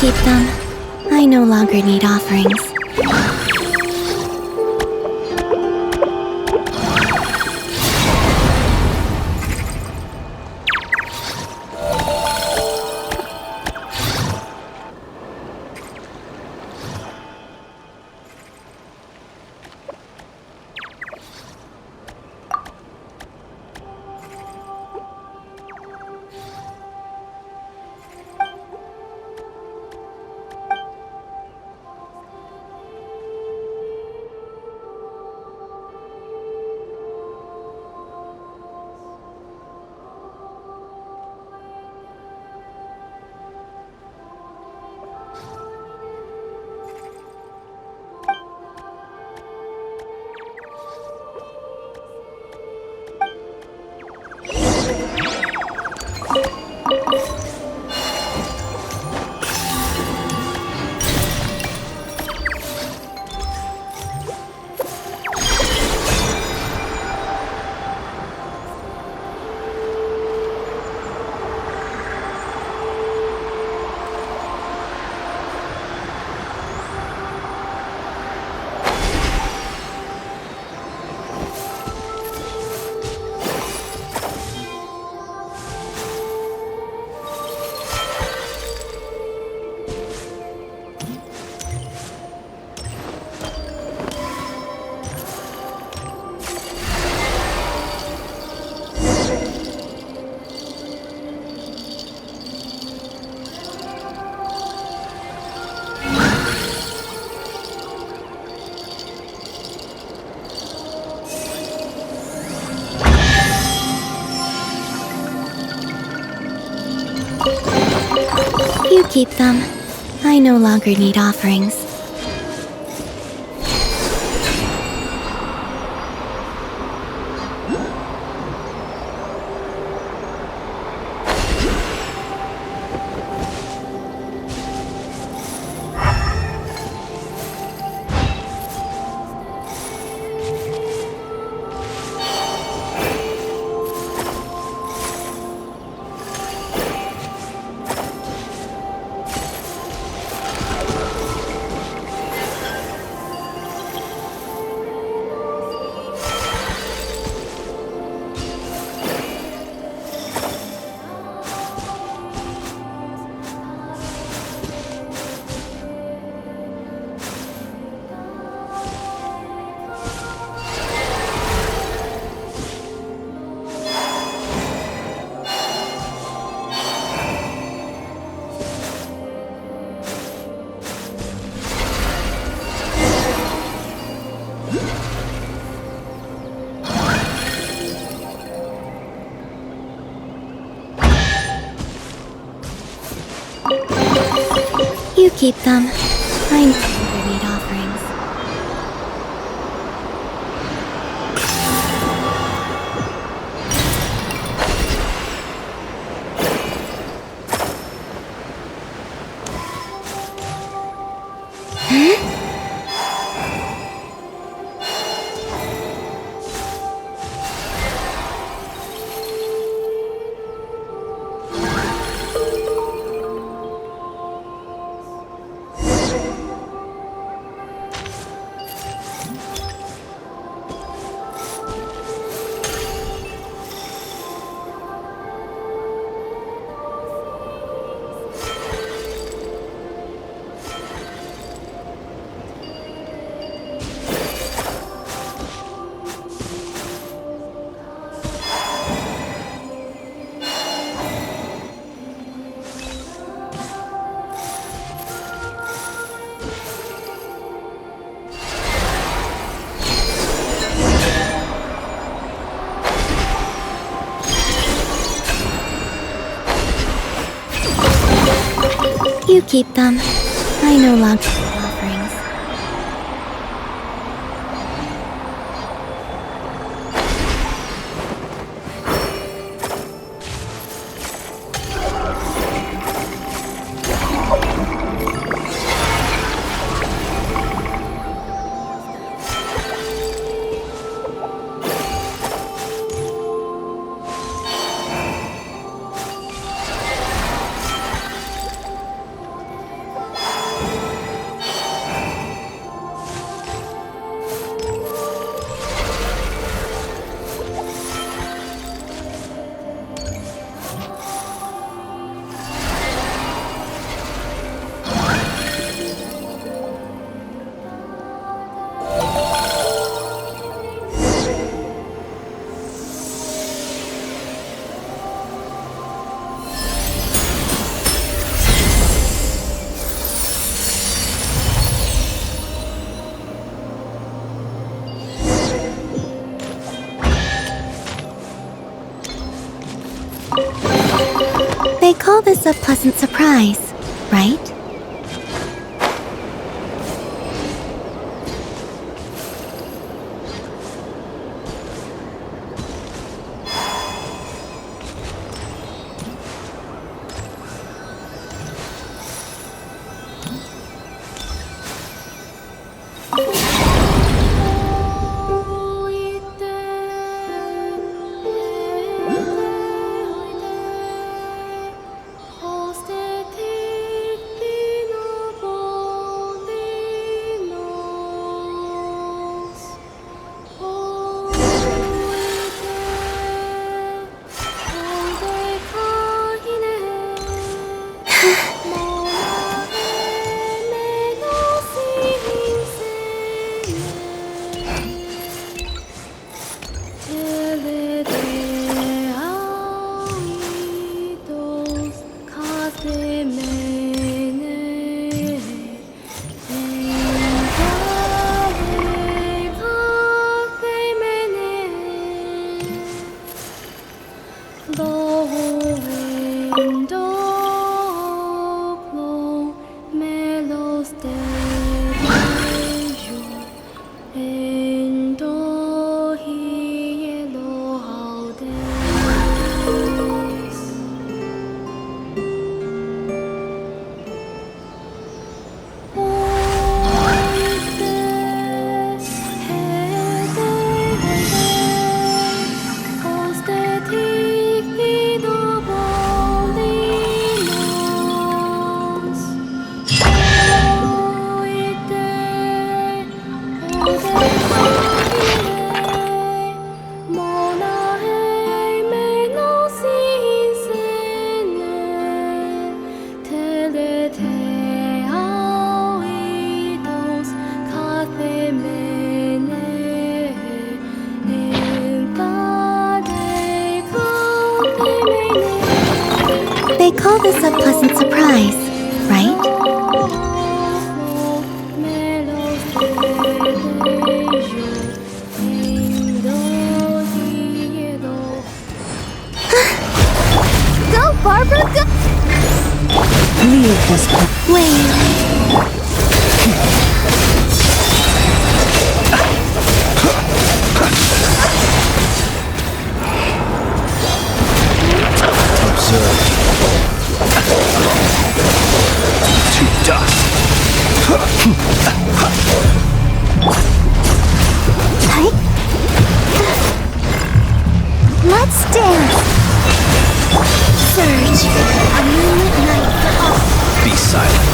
keep them. I no longer need offerings. You keep them. I no longer need offerings. You keep them. I no longer need offerings. You keep them. I no longer need offerings. They call this a pleasant surprise, right? They call this a pleasant surprise, right? Go, Barbara, go! Leave this place. Wait. Observe. To dust. Hi. Let's dance. Surge. A moonlit night for all. Be silent.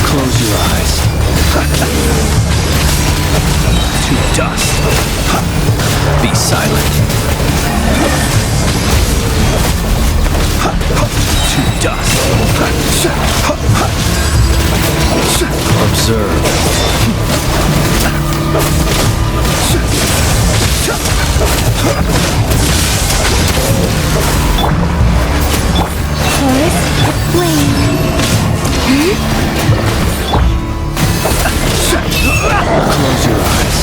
Close your eyes. To dust. Be silent. To dust. Observe. Forest aflame. Close your eyes.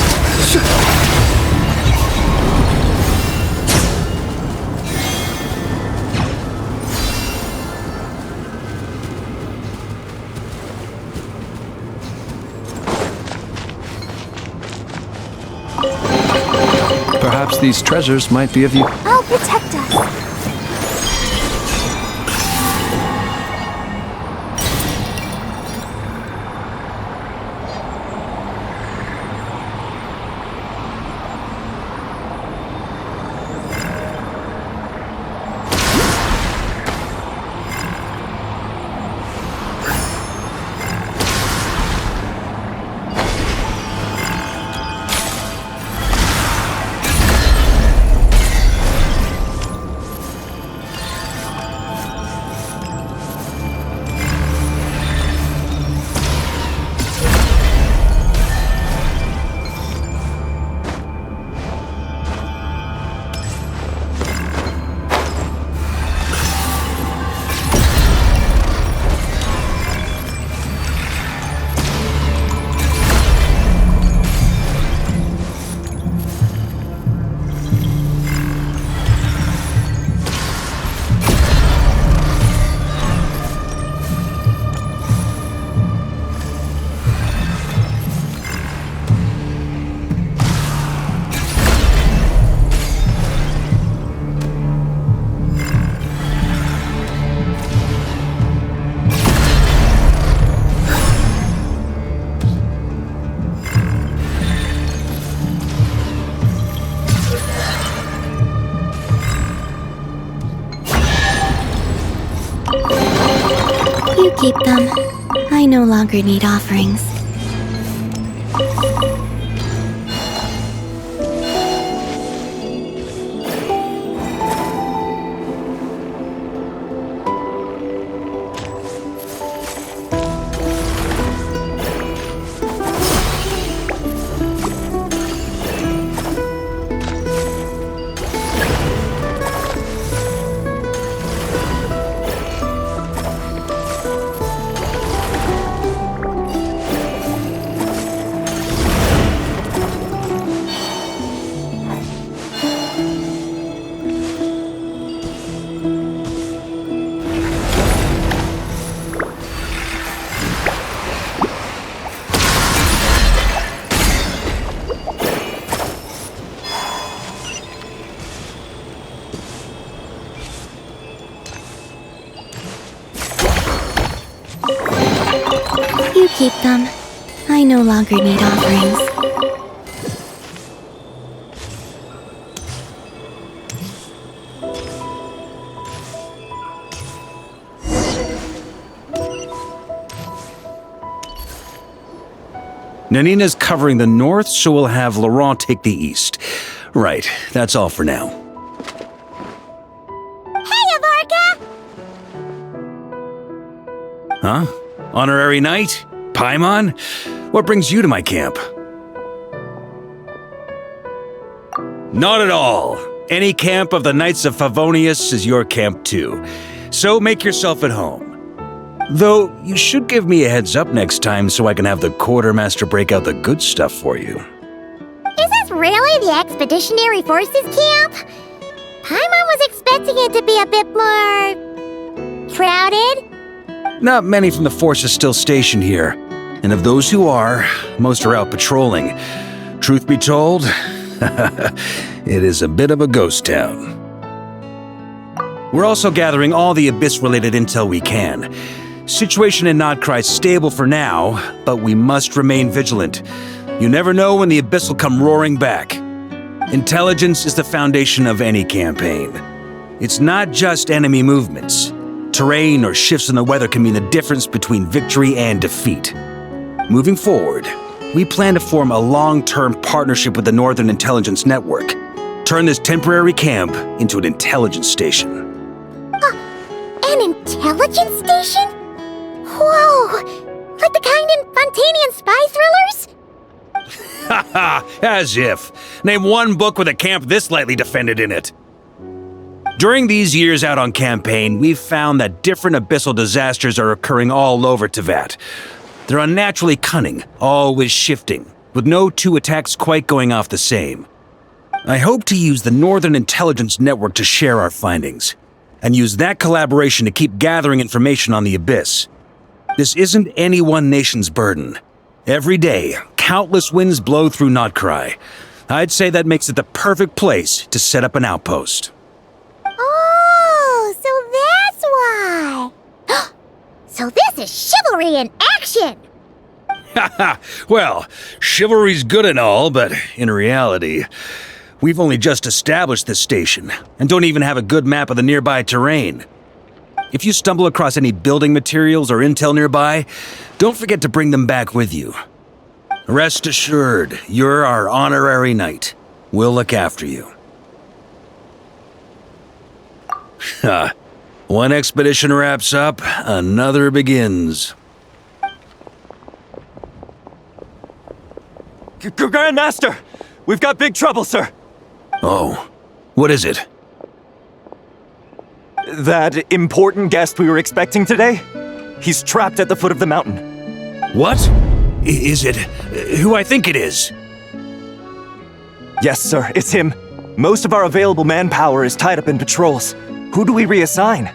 Perhaps these treasures might be of you. I'll protect us. You keep them. I no longer need offerings. You keep them. I no longer need offerings. Nanina's covering the north, so we'll have Laurent take the east. Right, that's all for now. Hey, Avarka! Huh? Honorary Knight? Paimon? What brings you to my camp? Not at all. Any camp of the Knights of Favonius is your camp too. So make yourself at home. Though, you should give me a heads up next time so I can have the quartermaster break out the good stuff for you. Is this really the Expeditionary Forces camp? Paimon was expecting it to be a bit more... crowded? Not many from the force are still stationed here, and of those who are, most are out patrolling. Truth be told, it is a bit of a ghost town. We're also gathering all the Abyss-related intel we can. Situation in Notcry is stable for now, but we must remain vigilant. You never know when the Abyss will come roaring back. Intelligence is the foundation of any campaign. It's not just enemy movements. Terrain or shifts in the weather can mean the difference between victory and defeat. Moving forward, we plan to form a long-term partnership with the Northern Intelligence Network. Turn this temporary camp into an intelligence station. An intelligence station? Whoa! Like the kind in Fontanian spy thrillers? Haha, as if. Name one book with a camp this lightly defended in it. During these years out on campaign, we've found that different abyssal disasters are occurring all over Teyvat. They're unnaturally cunning, always shifting, with no two attacks quite going off the same. I hope to use the Northern Intelligence Network to share our findings, and use that collaboration to keep gathering information on the Abyss. This isn't any one nation's burden. Every day, countless winds blow through Notcry. I'd say that makes it the perfect place to set up an outpost. Oh, so that's why! So this is chivalry in action! Haha, well, chivalry's good and all, but in reality, we've only just established this station, and don't even have a good map of the nearby terrain. If you stumble across any building materials or intel nearby, don't forget to bring them back with you. Rest assured, you're our honorary knight. We'll look after you. One expedition wraps up, another begins. Grandmaster! We've got big trouble, sir! Oh, what is it? That important guest we were expecting today? He's trapped at the foot of the mountain. What? Is it who I think it is? Yes, sir, it's him. Most of our available manpower is tied up in patrols. Who do we reassign?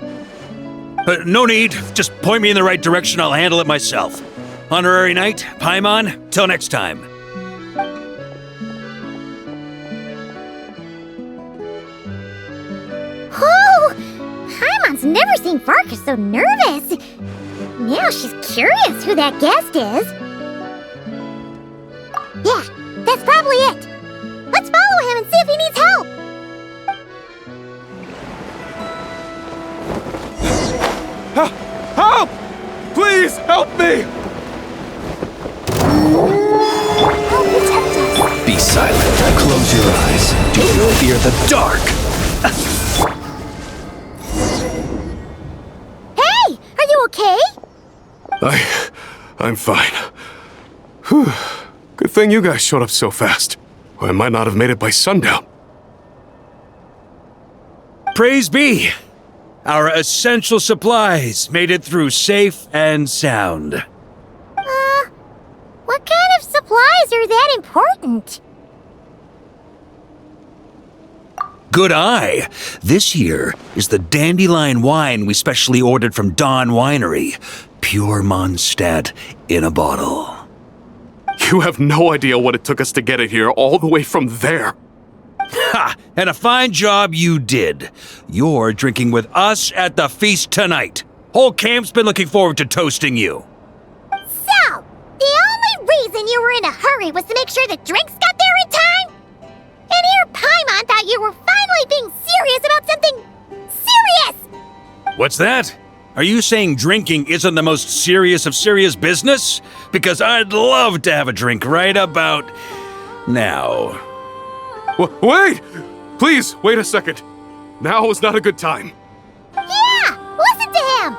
No need. Just point me in the right direction. I'll handle it myself. Honorary Knight, Paimon, till next time. Whoa! Paimon's never seen Farka so nervous. Now she's curious who that guest is. Yeah, that's probably it. Let's follow him and see if he needs help. Help! Please, help me! Help protect us. Be silent. Close your eyes. Do you fear the dark? Hey! Are you okay? I'm fine. Whew. Good thing you guys showed up so fast. Or I might not have made it by sundown. Praise be! Our essential supplies made it through safe and sound. What kind of supplies are that important? Good eye! This here is the dandelion wine we specially ordered from Dawn Winery. Pure Mondstadt in a bottle. You have no idea what it took us to get it here all the way from there. Ha! And a fine job you did. You're drinking with us at the feast tonight. Whole camp's been looking forward to toasting you. So, the only reason you were in a hurry was to make sure the drinks got there in time? And here Paimon thought you were finally being serious about something serious! What's that? Are you saying drinking isn't the most serious of serious business? Because I'd love to have a drink right about now. Wait! Please, wait a second. Now is not a good time. Yeah! Listen to him!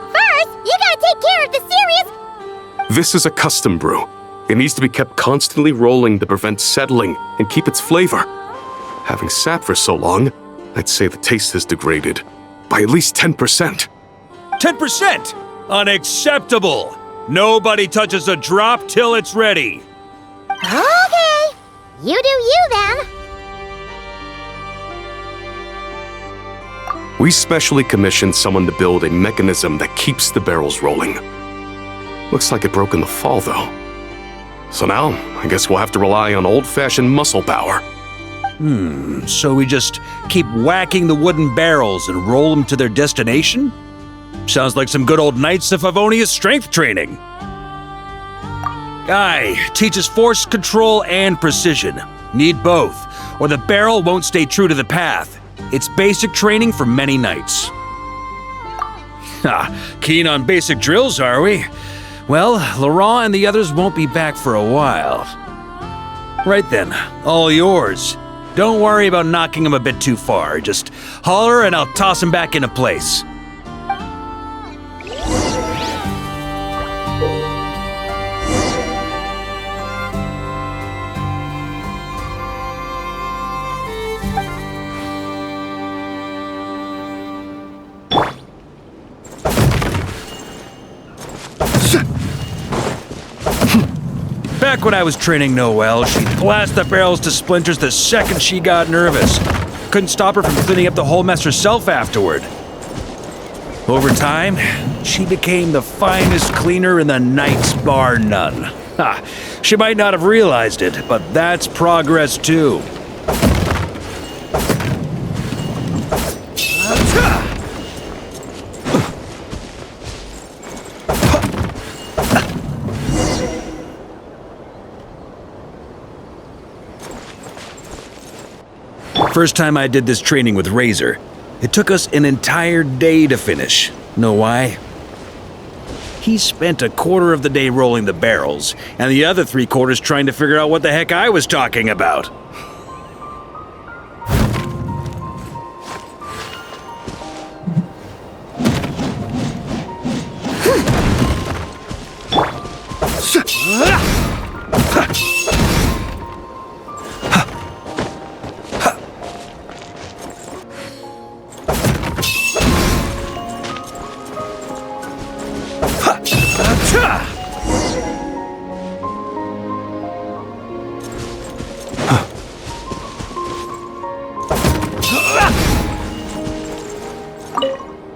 First, you gotta take care of the serious... This is a custom brew. It needs to be kept constantly rolling to prevent settling and keep its flavor. Having sat for so long, I'd say the taste has degraded by at least 10%. 10%! Unacceptable! Nobody touches a drop till it's ready. Okay. You do you then. We specially commissioned someone to build a mechanism that keeps the barrels rolling. Looks like it broke in the fall, though. So now, I guess we'll have to rely on old-fashioned muscle power. So we just keep whacking the wooden barrels and roll them to their destination? Sounds like some good old Knights of Favonius strength training. Aye, teaches force control and precision. Need both, or the barrel won't stay true to the path. It's basic training for many knights. Keen on basic drills, are we? Well, Laurent and the others won't be back for a while. Right then, all yours. Don't worry about knocking him a bit too far. Just holler and I'll toss him back into place. Back when I was training Noelle, she'd blast the barrels to splinters the second she got nervous. Couldn't stop her from cleaning up the whole mess herself afterward. Over time, she became the finest cleaner in the Knights, bar none. She might not have realized it, but that's progress too. First time I did this training with Razor, it took us an entire day to finish. Know why? He spent a quarter of the day rolling the barrels, and the other 3/4 trying to figure out what the heck I was talking about.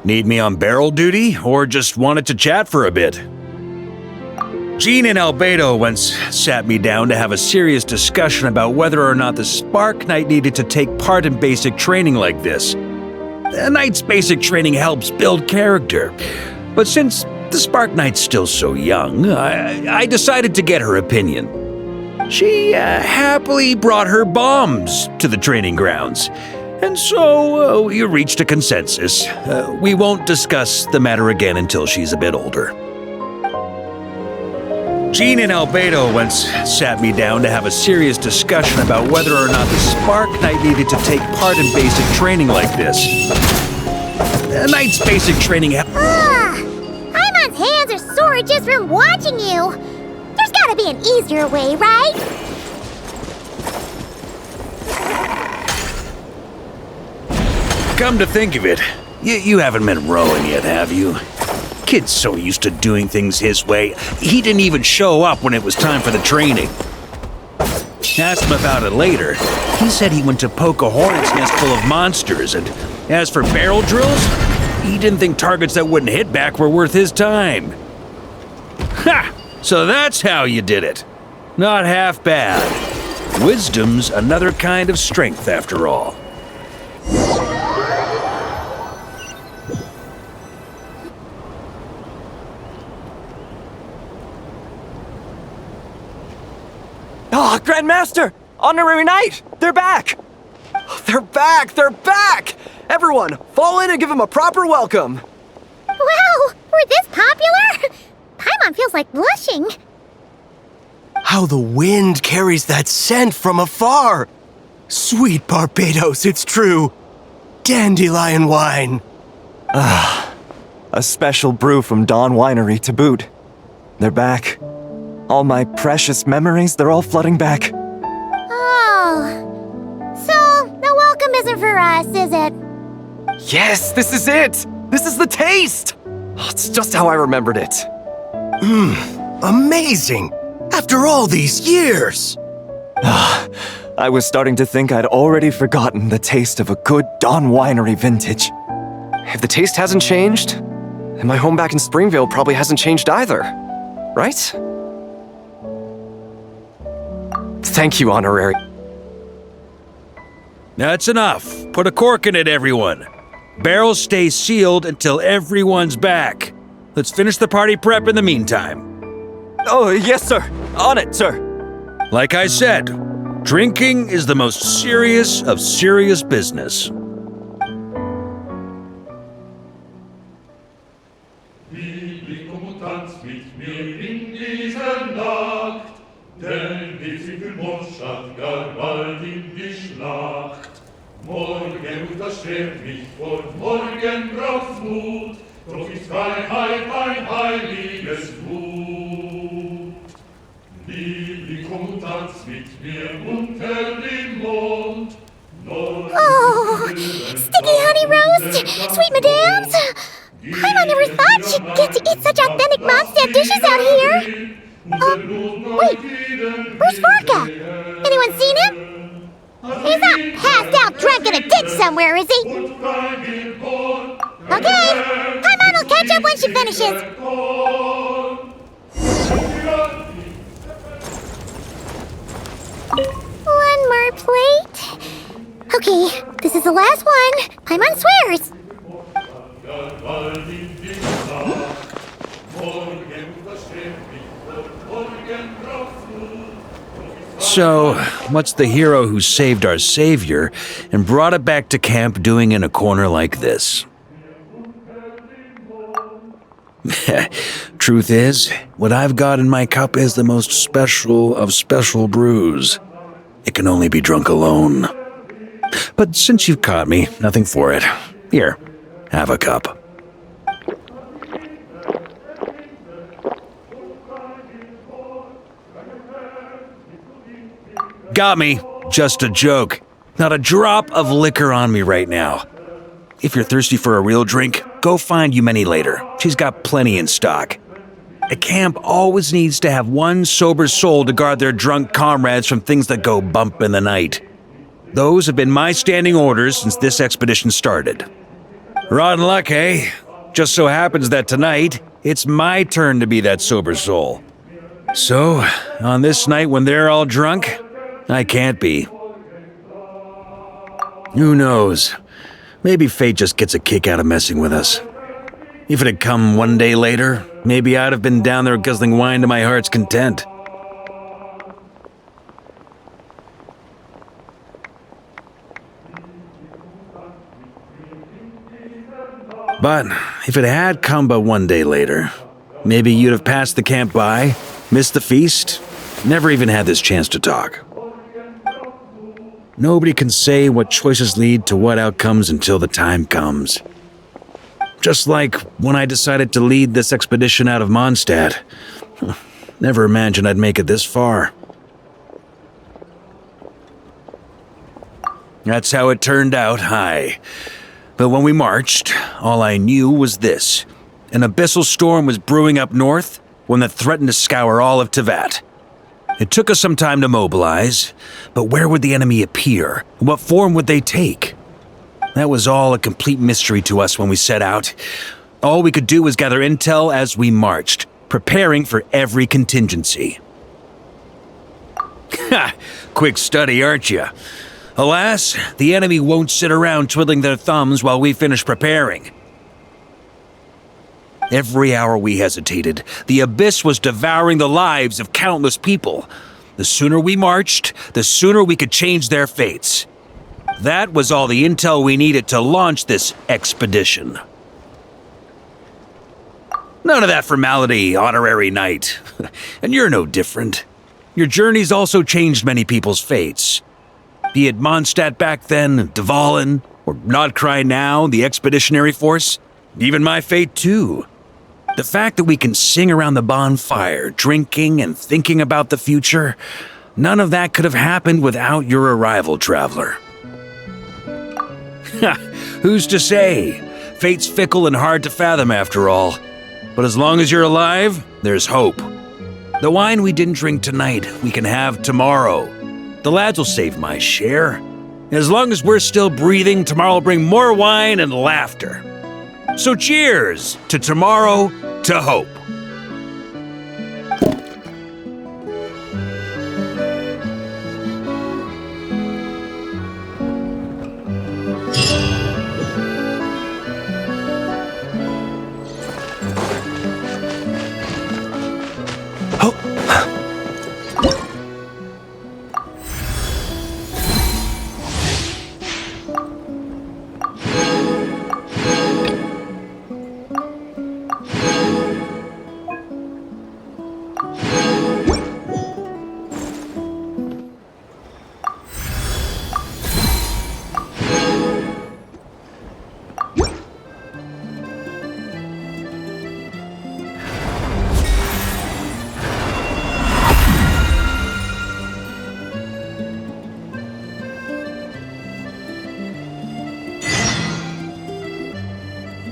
Need me on barrel duty, or just wanted to chat for a bit? Jean and Albedo once sat me down to have a serious discussion about whether or not the Spark Knight needed to take part in basic training like this. The Knight's basic training helps build character, but since the Spark Knight's still so young, I decided to get her opinion. She happily brought her bombs to the training grounds. And so we reached a consensus. We won't discuss the matter again until she's a bit older. Gene and Albedo once sat me down to have a serious discussion about whether or not the Spark Knight needed to take part in basic training like this. A knight's basic training... Paimon's hands are sore just from watching you. There's gotta be an easier way, right? Come to think of it, you haven't met Rowan yet, have you? Kid's so used to doing things his way, he didn't even show up when it was time for the training. Asked him about it later. He said he went to poke a hornet's nest full of monsters, and as for barrel drills, he didn't think targets that wouldn't hit back were worth his time. Ha! So that's how you did it. Not half bad. Wisdom's another kind of strength, after all. Ah, Grandmaster! Honorary Knight! They're back! They're back! They're back! Everyone, fall in and give them a proper welcome! Wow, we're this popular? Paimon feels like blushing. How the wind carries that scent from afar! Sweet Barbados, it's true! Dandelion wine! Ah, a special brew from Dawn Winery to boot. They're back. All my precious memories, they're all flooding back. Oh. So, the welcome isn't for us, is it? Yes, this is it! This is the taste! Oh, it's just how I remembered it. Amazing! After all these years! I was starting to think I'd already forgotten the taste of a good Dawn Winery vintage. If the taste hasn't changed, then my home back in Springvale probably hasn't changed either. Right? Thank you, Honorary. That's enough. Put a cork in it, everyone. Barrels stay sealed until everyone's back. Let's finish the party prep in the meantime. Oh, yes, sir. On it, sir. Like I said, drinking is the most serious of serious business. Morgen unterschwert mich vor morgen braucht's Mut, doch ist Freiheit ein heiliges Blut. Liebling, komm und tanz mit mir unter dem Mond. Oh, sticky honey roast, sweet madams. Paimon never thought she'd get to eat such authentic Mondstadt dishes out here. Wait, where's Vorka? Anyone seen him? He's not passed out drunk in a ditch somewhere, is he? Okay, Paimon will catch up when she finishes. One more plate. Okay, this is the last one. Paimon swears. So, what's the hero who saved our savior and brought it back to camp doing in a corner like this? Truth is, what I've got in my cup is the most special of special brews. It can only be drunk alone. But since you've caught me, nothing for it. Here, have a cup. Got me. Just a joke. Not a drop of liquor on me right now. If you're thirsty for a real drink, go find Yumeni later. She's got plenty in stock. A camp always needs to have one sober soul to guard their drunk comrades from things that go bump in the night. Those have been my standing orders since this expedition started. Rotten luck, eh? Just so happens that tonight, it's my turn to be that sober soul. So, on this night when they're all drunk, I can't be. Who knows? Maybe fate just gets a kick out of messing with us. If it had come one day later, maybe I'd have been down there guzzling wine to my heart's content. But if it had come but one day later, maybe you'd have passed the camp by, Missed the feast? Never even had this chance to talk. Nobody can say what choices lead to what outcomes until the time comes. Just like when I decided to lead this expedition out of Mondstadt. Never imagined I'd make it this far. That's how it turned out, aye. But when we marched, all I knew was this. An abyssal storm was brewing up north, one that threatened to scour all of Tevat. It took us some time to mobilize, but where would the enemy appear? What form would they take? That was all a complete mystery to us when we set out. All we could do was gather intel as we marched, preparing for every contingency. Ha! Quick study, aren't you? Alas, the enemy won't sit around twiddling their thumbs while we finish preparing. Every hour we hesitated, the abyss was devouring the lives of countless people. The sooner we marched, the sooner we could change their fates. That was all the intel we needed to launch this expedition. None of that formality, honorary knight. And you're no different. Your journey's also changed many people's fates. Be it Mondstadt back then, Dvalin, or Nodcry now, the expeditionary force, even my fate too. The fact that we can sing around the bonfire, drinking and thinking about the future, none of that could have happened without your arrival, traveler. Who's to say? Fate's fickle and hard to fathom after all. But as long as you're alive, there's hope. The wine we didn't drink tonight, we can have tomorrow. The lads will save my share. As long as we're still breathing, tomorrow will bring more wine and laughter. So cheers to tomorrow, to hope.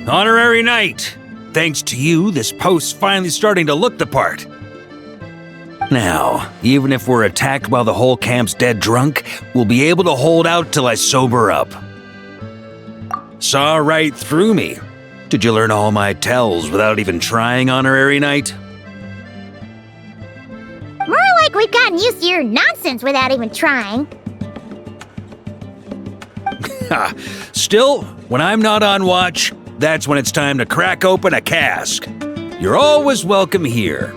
Honorary Knight! Thanks to you, this post's finally starting to look the part. Now, even if we're attacked while the whole camp's dead drunk, we'll be able to hold out till I sober up. Saw right through me. Did you learn all my tells without even trying, Honorary Knight? More like we've gotten used to your nonsense without even trying. Still, when I'm not on watch, that's when it's time to crack open a cask. You're always welcome here.